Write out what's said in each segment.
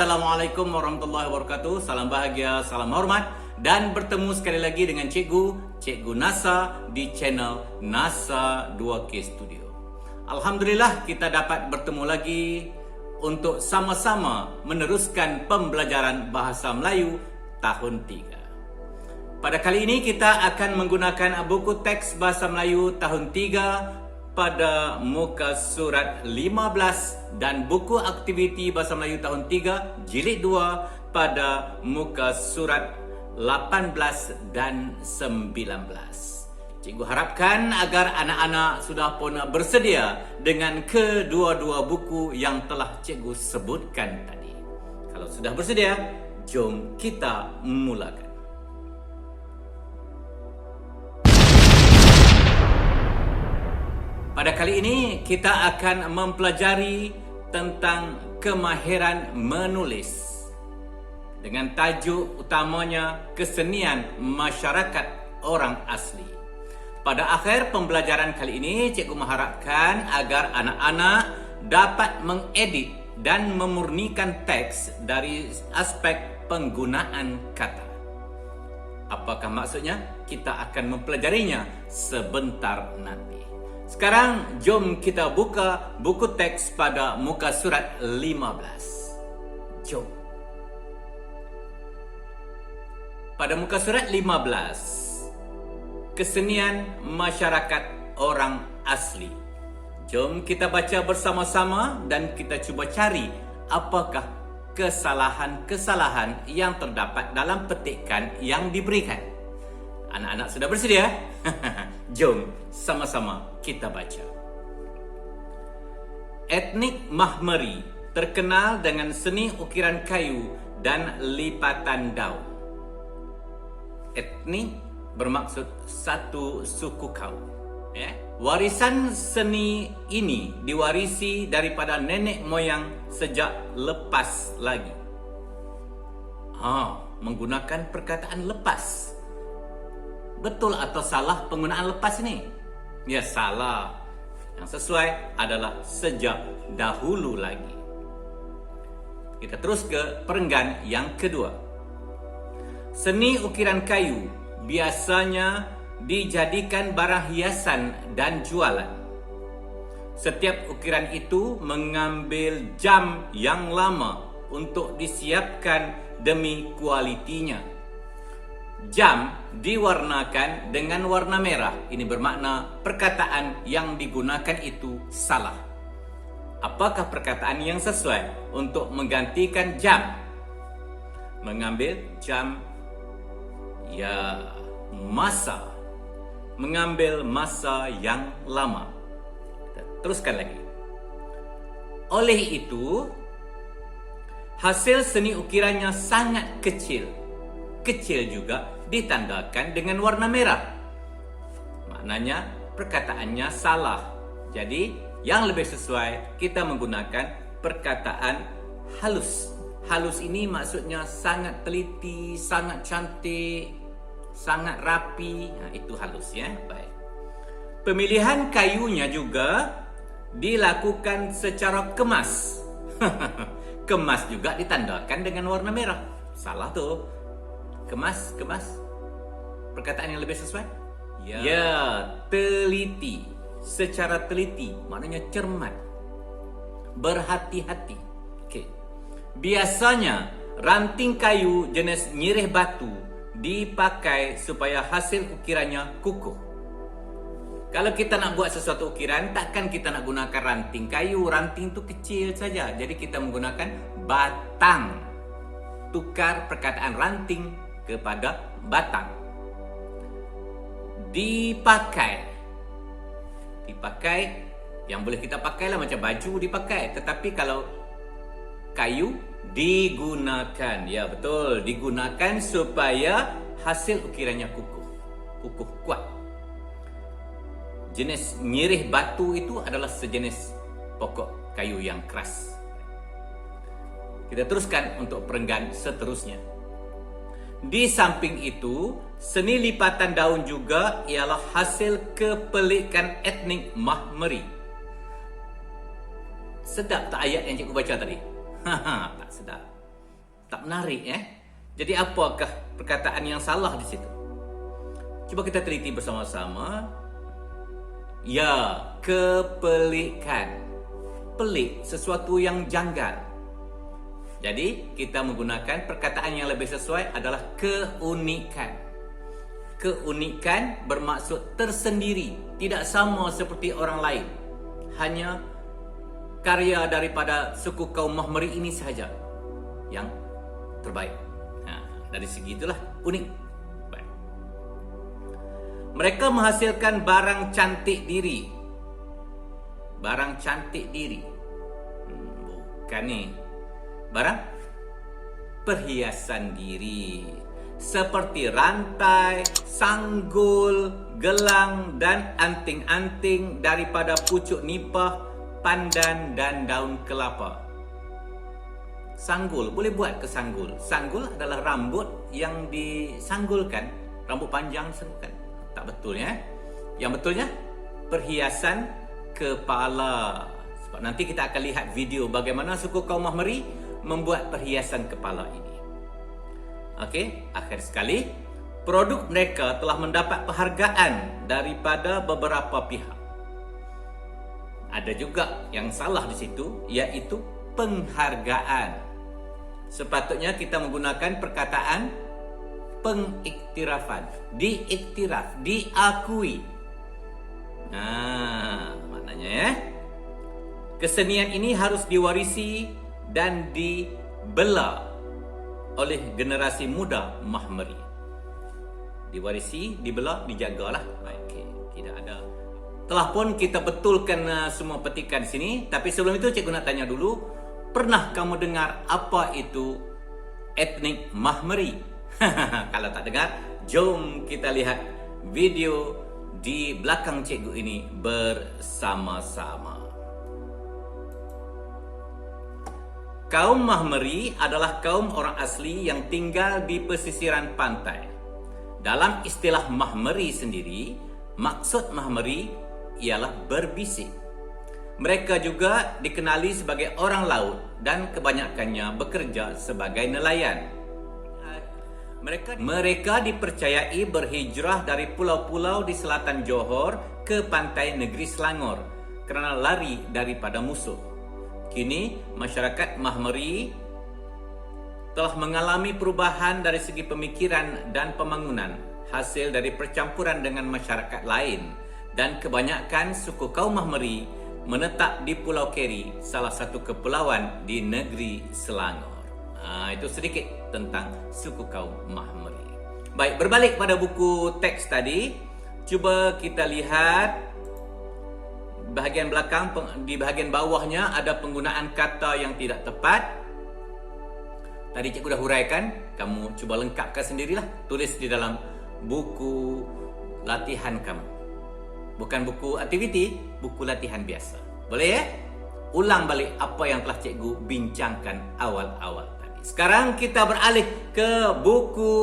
Assalamualaikum warahmatullahi wabarakatuh. Salam bahagia, salam hormat. Dan bertemu sekali lagi dengan Cikgu NASA di channel NASA 2K Studio. Alhamdulillah kita dapat bertemu lagi untuk sama-sama meneruskan pembelajaran Bahasa Melayu tahun 3. Pada kali ini kita akan menggunakan buku teks Bahasa Melayu tahun 3 pada muka surat 15 dan buku aktiviti Bahasa Melayu tahun 3 jilid 2 pada muka surat 18 dan 19. Cikgu harapkan agar anak-anak sudah pun bersedia dengan kedua-dua buku yang telah cikgu sebutkan tadi. Kalau sudah bersedia, jom kita mulakan. Pada kali ini kita akan mempelajari tentang kemahiran menulis dengan tajuk utamanya kesenian masyarakat orang asli. Pada akhir pembelajaran kali ini, cikgu mengharapkan agar anak-anak dapat mengedit dan memurnikan teks dari aspek penggunaan kata. Apakah maksudnya? Kita akan mempelajarinya sebentar nanti. Sekarang jom kita buka buku teks pada muka surat 15. Jom. Pada muka surat 15, kesenian masyarakat orang asli. Jom kita baca bersama-sama dan kita cuba cari apakah kesalahan-kesalahan yang terdapat dalam petikan yang diberikan. Anak-anak sudah bersedia? Jom sama-sama kita baca. Etnik Mahmeri terkenal dengan seni ukiran kayu dan lipatan daun. Etnik bermaksud satu suku kaum. Warisan seni ini diwarisi daripada nenek moyang sejak lepas lagi. Menggunakan perkataan lepas. Betul atau salah penggunaan lepas ini? Ya, salah. Yang sesuai adalah sejak dahulu lagi. Kita terus ke perenggan yang kedua. Seni ukiran kayu biasanya dijadikan barang hiasan dan jualan. Setiap ukiran itu mengambil jam yang lama untuk disiapkan demi kualitinya. Jam diwarnakan dengan warna merah. Ini bermakna perkataan yang digunakan itu salah. Apakah perkataan yang sesuai untuk menggantikan jam? Mengambil jam, ya, masa. Mengambil masa yang lama. Kita teruskan lagi. Oleh itu, hasil seni ukirannya sangat kecil. Kecil juga ditandakan dengan warna merah. Maknanya perkataannya salah. Jadi yang lebih sesuai kita menggunakan perkataan halus. Halus ini maksudnya sangat teliti, sangat cantik, sangat rapi. Itu halus ya. Baik. Pemilihan kayunya juga dilakukan secara kemas. Kemas juga ditandakan dengan warna merah. Salah tuh. Kemas. Perkataan yang lebih sesuai? Ya, teliti. Secara teliti, maknanya cermat. Berhati-hati. Okey. Biasanya, ranting kayu jenis nyirih batu dipakai supaya hasil ukirannya kukuh. Kalau kita nak buat sesuatu ukiran, takkan kita nak gunakan ranting kayu. Ranting itu kecil saja. Jadi kita menggunakan batang. Tukar perkataan ranting kepada batang. Dipakai yang boleh kita pakai lah, macam baju dipakai. Tetapi kalau kayu digunakan, ya betul, digunakan supaya hasil ukirannya kukuh kuat. Jenis nyirih batu itu adalah sejenis pokok kayu yang keras. Kita teruskan untuk perenggan seterusnya. Di samping itu, seni lipatan daun juga ialah hasil kepelikan etnik Mahmeri. Sedap tak ayat yang cikgu baca tadi? Tak sedap. Tak menarik Jadi apakah perkataan yang salah di situ? Cuba kita teliti bersama-sama. Ya, kepelikan. Pelik, sesuatu yang janggal. Jadi kita menggunakan perkataan yang lebih sesuai adalah keunikan. Keunikan bermaksud tersendiri, tidak sama seperti orang lain. Hanya karya daripada suku kaum Mahmeri ini sahaja yang terbaik. Dari segi itulah unik. Baik. Mereka menghasilkan barang cantik diri. Barang cantik diri. Bukan ni. Barang perhiasan diri. Seperti rantai, sanggul, gelang dan anting-anting daripada pucuk nipah, pandan dan daun kelapa. Sanggul, boleh buat ke sanggul. Sanggul adalah rambut yang disanggulkan. Rambut panjang disanggulkan. Tak betul Yang betulnya perhiasan kepala. Sebab nanti kita akan lihat video bagaimana suku kaum Mahmeri membuat perhiasan kepala ini. Okey, akhir sekali, produk mereka telah mendapat penghargaan daripada beberapa pihak. Ada juga yang salah di situ, iaitu penghargaan. Sepatutnya kita menggunakan perkataan pengiktirafan. Diiktiraf, diakui. Maknanya kesenian ini harus diwarisi dan dibela oleh generasi muda Mahmeri. Diwarisi, dibela, dijagalah. Okey, tidak ada. Telah pun kita betulkan semua petikan di sini, tapi sebelum itu cikgu nak tanya dulu, pernah kamu dengar apa itu etnik Mahmeri? Kalau tak dengar, jom kita lihat video di belakang cikgu ini bersama-sama. Kaum Mahmeri adalah kaum orang asli yang tinggal di pesisiran pantai. Dalam istilah Mahmeri sendiri, maksud Mahmeri ialah berbisik. Mereka juga dikenali sebagai orang laut dan kebanyakannya bekerja sebagai nelayan. Mereka dipercayai berhijrah dari pulau-pulau di selatan Johor ke pantai negeri Selangor kerana lari daripada musuh. Kini, masyarakat Mahmeri telah mengalami perubahan dari segi pemikiran dan pembangunan hasil dari percampuran dengan masyarakat lain, dan kebanyakan suku kaum Mahmeri menetap di Pulau Keri, salah satu kepulauan di negeri Selangor. Itu sedikit tentang suku kaum Mahmeri. Baik, berbalik pada buku teks tadi, cuba kita lihat bahagian belakang. Di bahagian bawahnya ada penggunaan kata yang tidak tepat. Tadi cikgu dah huraikan, kamu cuba lengkapkan sendirilah. Tulis di dalam buku latihan kamu. Bukan buku aktiviti, buku latihan biasa. Boleh Ulang balik apa yang telah cikgu bincangkan awal-awal tadi. Sekarang kita beralih ke buku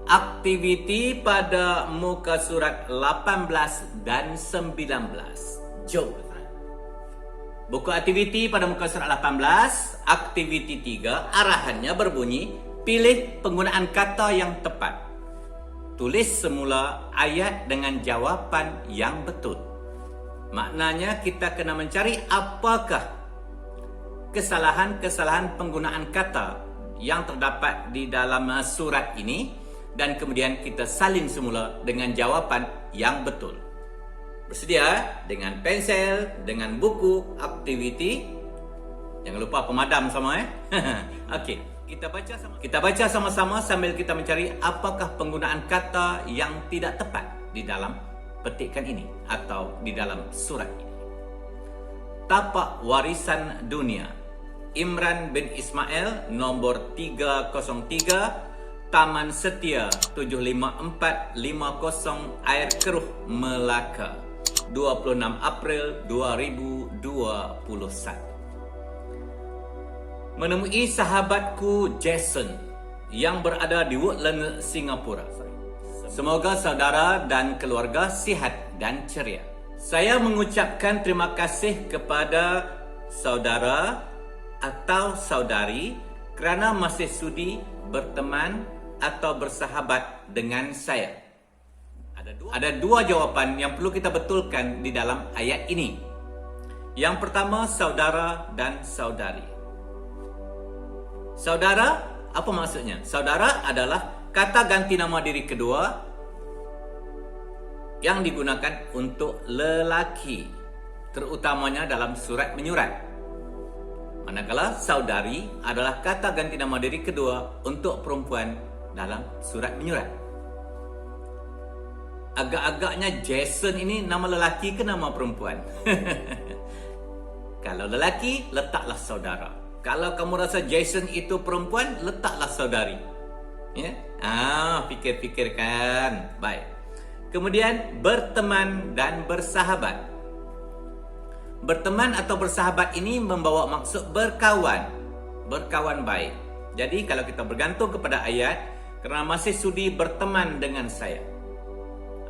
aktiviti pada muka surat 18 dan 19. Jom. Buku aktiviti pada muka surat 18, aktiviti 3, arahannya berbunyi, pilih penggunaan kata yang tepat. Tulis semula ayat dengan jawapan yang betul. Maknanya kita kena mencari apakah kesalahan-kesalahan penggunaan kata yang terdapat di dalam surat ini, dan kemudian kita salin semula dengan jawapan yang betul. Bersedia dengan pensel, dengan buku aktiviti. Jangan lupa pemadam sama Okey, kita baca sama-sama sambil kita mencari apakah penggunaan kata yang tidak tepat di dalam petikan ini atau di dalam surat ini. Tapak warisan dunia, Imran bin Ismail, nombor 303, Taman Setia 75450 Air Keruh, Melaka, 26 April 2021. Menemui sahabatku Jason yang berada di Woodland, Singapura. Semoga saudara dan keluarga sihat dan ceria. Saya mengucapkan terima kasih kepada saudara atau saudari kerana masih sudi berteman atau bersahabat dengan saya? Ada dua jawapan yang perlu kita betulkan di dalam ayat ini. Yang pertama, saudara dan saudari. Saudara, apa maksudnya? Saudara adalah kata ganti nama diri kedua yang digunakan untuk lelaki, terutamanya dalam surat menyurat. Manakala saudari adalah kata ganti nama diri kedua untuk perempuan dalam surat menyurat. Agak-agaknya Jason ini nama lelaki ke nama perempuan? Kalau lelaki, letaklah saudara. Kalau kamu rasa Jason itu perempuan, letaklah saudari. Ya? Fikir-fikirkan. Baik. Kemudian berteman dan bersahabat. Berteman atau bersahabat ini membawa maksud berkawan. Berkawan baik. Jadi kalau kita bergantung kepada ayat, kerana masih sudi berteman dengan saya,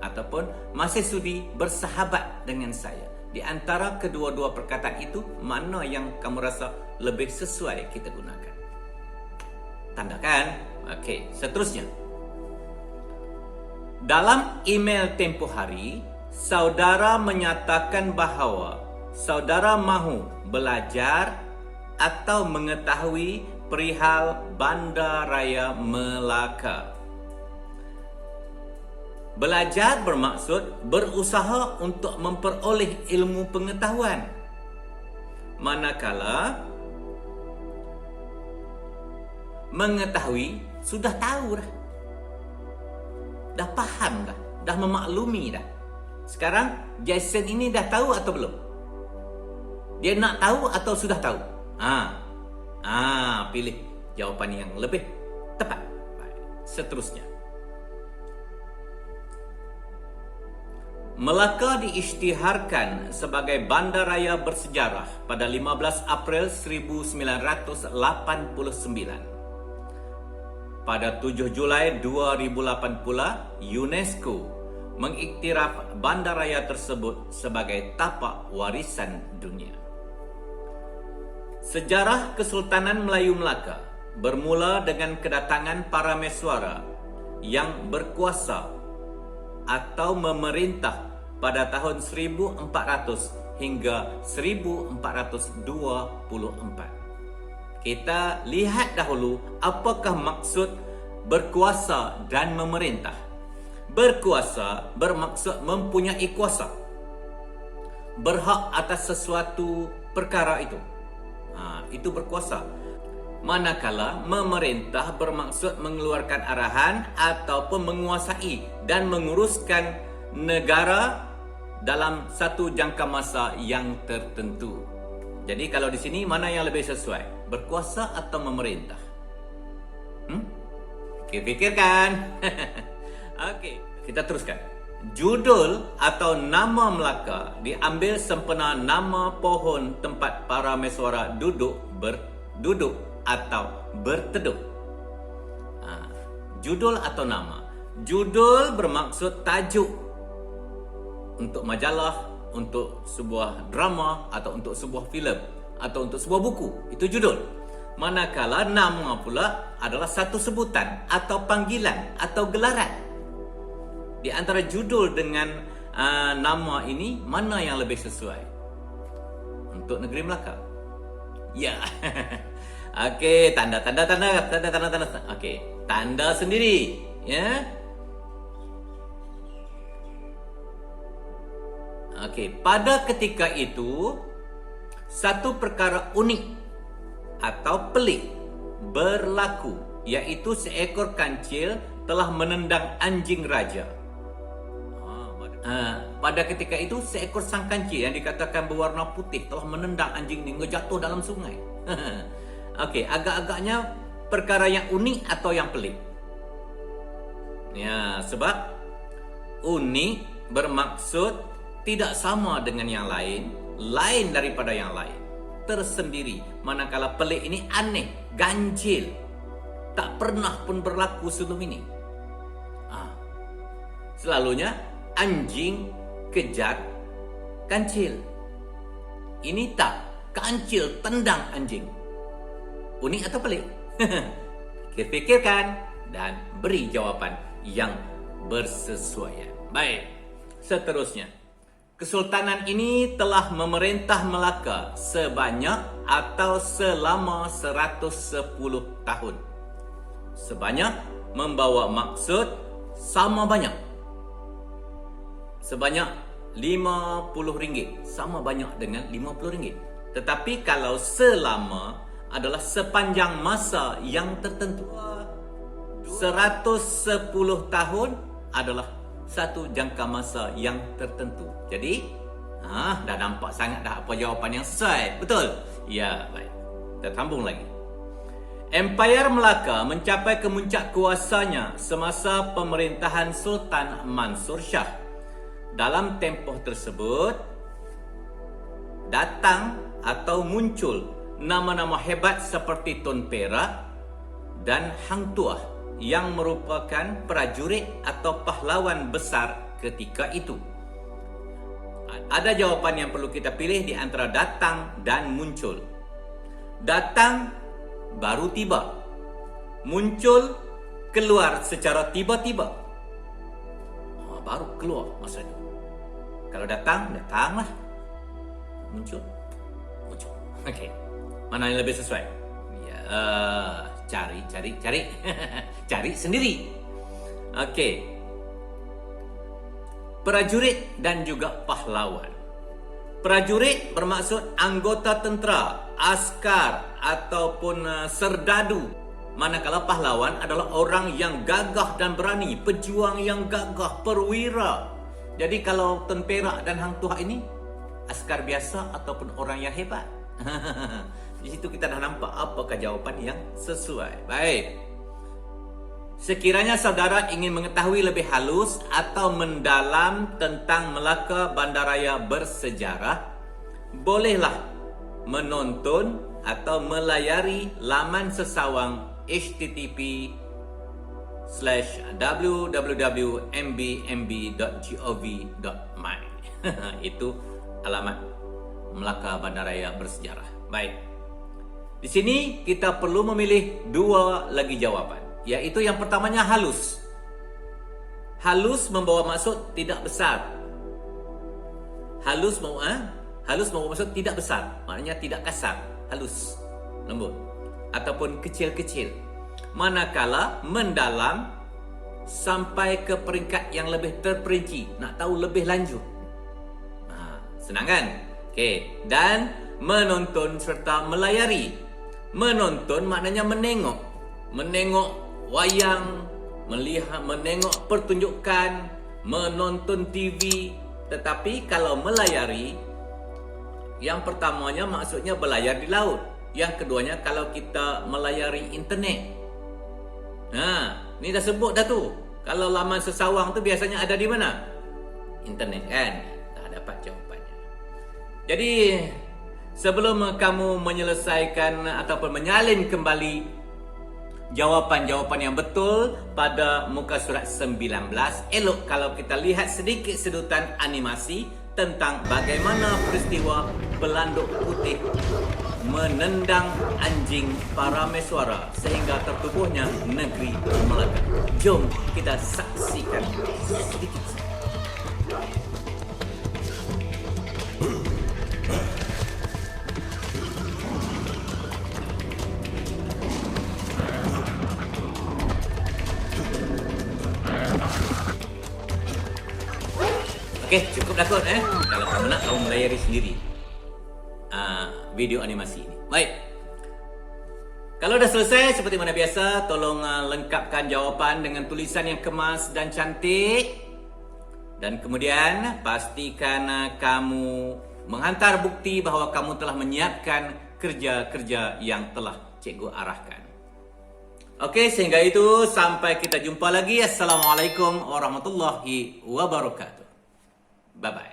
ataupun masih sudi bersahabat dengan saya, di antara kedua-dua perkataan itu, mana yang kamu rasa lebih sesuai kita gunakan? Tandakan. Okey, seterusnya. Dalam email tempoh hari, saudara menyatakan bahawa saudara mahu belajar atau mengetahui perihal Bandaraya Melaka. Belajar bermaksud berusaha untuk memperoleh ilmu pengetahuan. Manakala mengetahui, sudah tahu dah. Dah faham dah. Dah memaklumi dah. Sekarang Jason ini dah tahu atau belum? Dia nak tahu atau sudah tahu? Pilih jawapan yang lebih tepat. Baik. Seterusnya. Melaka diisytiharkan sebagai bandaraya bersejarah pada 15 April 1989. Pada 7 Julai 2008 pula, UNESCO mengiktiraf bandaraya tersebut sebagai tapak warisan dunia. Sejarah Kesultanan Melayu Melaka bermula dengan kedatangan para mesuara yang berkuasa atau memerintah pada tahun 1400 hingga 1424. Kita lihat dahulu apakah maksud berkuasa dan memerintah. Berkuasa bermaksud mempunyai kuasa, berhak atas sesuatu perkara itu. Itu berkuasa. Manakala memerintah bermaksud mengeluarkan arahan ataupun menguasai dan menguruskan negara dalam satu jangka masa yang tertentu. Jadi kalau di sini mana yang lebih sesuai? Berkuasa atau memerintah? Fikirkan. Okey, kita teruskan. Judul atau nama Melaka diambil sempena nama pohon tempat para mesuara duduk, berduduk atau berteduh. Judul atau nama. Judul bermaksud tajuk untuk majalah, untuk sebuah drama atau untuk sebuah filem atau untuk sebuah buku. Itu judul. Manakala nama pula adalah satu sebutan atau panggilan atau gelaran. Di antara judul dengan nama ini, mana yang lebih sesuai untuk negeri Melaka? Ya. Okey, tanda. Okey, tanda sendiri, ya. Okey, pada ketika itu satu perkara unik atau pelik berlaku, iaitu seekor kancil telah menendang anjing raja. Pada ketika itu seekor sang kancil yang dikatakan berwarna putih telah menendang anjing ini jatuh dalam sungai. Okey, agak-agaknya perkara yang unik atau yang pelik? Ya, sebab unik bermaksud tidak sama dengan yang lain, lain daripada yang lain, tersendiri. Manakala pelik ini aneh, ganjil, tak pernah pun berlaku sebelum ini. Selalunya anjing kejar kancil. Ini tak, kancil tendang anjing. Unik atau pelik? Fikir-fikirkan dan beri jawapan yang bersesuaian. Baik, seterusnya. Kesultanan ini telah memerintah Melaka sebanyak atau selama 110 tahun. Sebanyak membawa maksud sama banyak. Sebanyak RM50 sama banyak dengan RM50. Tetapi kalau selama adalah sepanjang masa yang tertentu. 110 tahun adalah satu jangka masa yang tertentu. Jadi, dah nampak sangat dah apa jawapan yang sesuai. Betul? Ya, baik. Kita sambung lagi. Empayar Melaka mencapai kemuncak kuasanya semasa pemerintahan Sultan Mansur Shah. Dalam tempoh tersebut, datang atau muncul nama-nama hebat seperti Tun Perak dan Hang Tuah yang merupakan prajurit atau pahlawan besar ketika itu. Ada jawapan yang perlu kita pilih di antara datang dan muncul. Datang baru tiba. Muncul keluar secara tiba-tiba. Baru keluar masa itu. Kalau datang, datanglah. Muncul. Okey. Mana yang lebih sesuai? Ya, cari. Cari sendiri. Okey. Prajurit dan juga pahlawan. Prajurit bermaksud anggota tentera, askar ataupun serdadu. Manakala pahlawan adalah orang yang gagah dan berani, pejuang yang gagah, perwira. Jadi kalau Tun Perak dan Hang Tuah ini askar biasa ataupun orang yang hebat. Di situ kita dah nampak apakah jawapan yang sesuai. Baik. Sekiranya saudara ingin mengetahui lebih halus atau mendalam tentang Melaka Bandaraya bersejarah, bolehlah menonton atau melayari laman sesawang http://www.mbmb.gov.my. Itu alamat Melaka Bandaraya bersejarah. Baik. Di sini kita perlu memilih dua lagi jawapan, yaitu yang pertamanya halus. Halus membawa maksud tidak besar. Halus membawa maksud tidak besar, maknanya tidak kasar, halus, lembut ataupun kecil-kecil. Manakala mendalam sampai ke peringkat yang lebih terperinci, nak tahu lebih lanjut. Senang kan? Okey, dan menonton serta melayari. Menonton maknanya menengok. Menengok wayang, menengok pertunjukan, menonton TV. Tetapi kalau melayari, yang pertamanya maksudnya berlayar di laut. Yang keduanya kalau kita melayari internet. Ni dah sebut dah tu. Kalau laman sesawang tu biasanya ada di mana? Internet kan? Dah dapat jawapannya. Jadi, sebelum kamu menyelesaikan ataupun menyalin kembali jawapan-jawapan yang betul pada muka surat 19, elok kalau kita lihat sedikit sedutan animasi tentang bagaimana peristiwa Belanduk Putih menendang anjing Parameswara sehingga tertubuhnya negeri Melaka. Jom kita saksikan sedikit. Okey, cukup dah kot Kalau kamu nak, kamu melayari sendiri video animasi ini. Baik. Kalau dah selesai, seperti mana biasa, tolong lengkapkan jawapan dengan tulisan yang kemas dan cantik. Dan kemudian pastikan kamu menghantar bukti bahawa kamu telah menyiapkan kerja-kerja yang telah cikgu arahkan. Okey, sehingga itu sampai kita jumpa lagi. Assalamualaikum warahmatullahi wabarakatuh. Bye-bye.